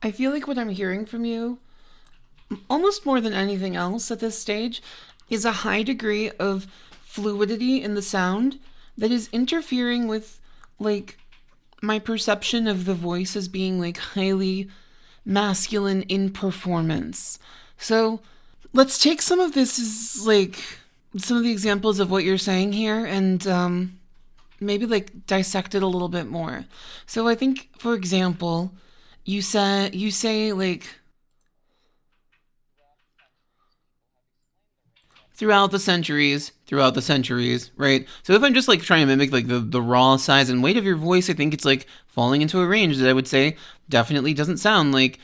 I feel like what I'm hearing from you, almost more than anything else at this stage, is a high degree of fluidity in the sound that is interfering with, like, my perception of the voice as being, like, highly masculine in performance. So let's take some of this as, like, some of the examples of what you're saying here and maybe, like, dissect it a little bit more. So I think, for example, you say like throughout the centuries, right? So if I'm just like trying to mimic like the raw size and weight of your voice, I think it's like falling into a range that I would say definitely doesn't sound like,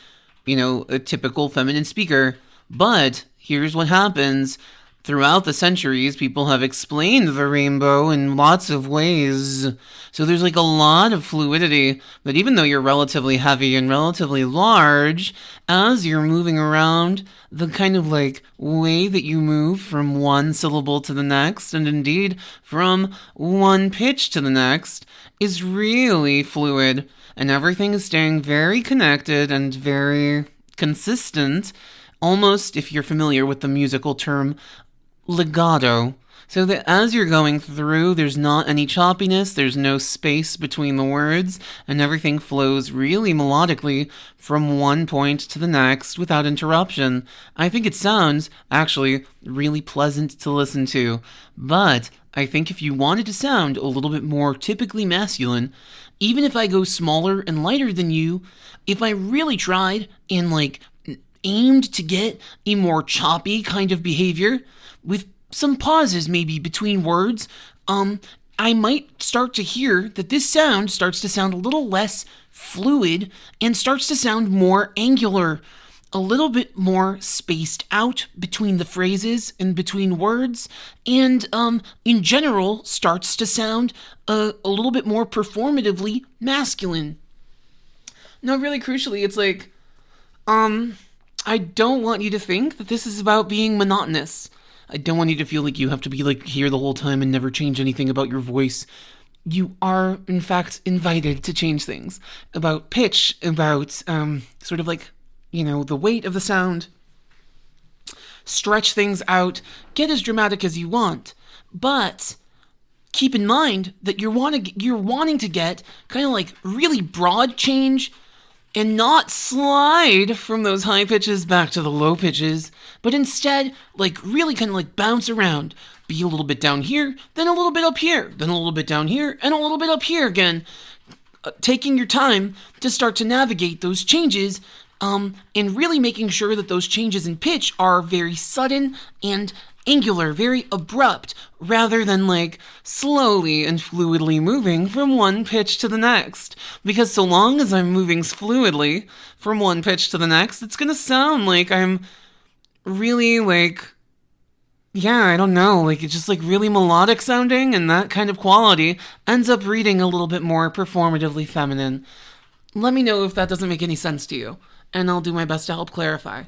a typical feminine speaker. But here's what happens. Throughout the centuries, people have explained the rainbow in lots of ways. So there's like a lot of fluidity that even though you're relatively heavy and relatively large, as you're moving around, the kind of like way that you move from one syllable to the next, and indeed from one pitch to the next, is really fluid. And everything is staying very connected and very consistent, almost, if you're familiar with the musical term, legato. So that as you're going through, there's not any choppiness, there's no space between the words, and everything flows really melodically from one point to the next without interruption. I think it sounds, actually, really pleasant to listen to. But I think if you wanted to sound a little bit more typically masculine, even if I go smaller and lighter than you, if I really tried and, like, aimed to get a more choppy kind of behavior, with some pauses maybe between words, I might start to hear that this sound starts to sound a little less fluid and starts to sound more angular, a little bit more spaced out between the phrases and between words, and in general starts to sound a little bit more performatively masculine. No, really crucially, it's like, I don't want you to think that this is about being monotonous. I don't want you to feel like you have to be like here the whole time and never change anything about your voice. You are, in fact, invited to change things about pitch, about sort of like, the weight of the sound. Stretch things out, get as dramatic as you want, but keep in mind that you're wanting to get kind of like really broad change and not slide from those high pitches back to the low pitches, but instead, like, really kind of like bounce around. Be a little bit down here, then a little bit up here, then a little bit down here, and a little bit up here again. Taking your time to start to navigate those changes, and really making sure that those changes in pitch are very sudden and angular, very abrupt, rather than like slowly and fluidly moving from one pitch to the next. Because so long as I'm moving fluidly from one pitch to the next, it's gonna sound like I'm really like, yeah, I don't know, like it's just like really melodic sounding, and that kind of quality ends up reading a little bit more performatively feminine. Let me know if that doesn't make any sense to you, and I'll do my best to help clarify.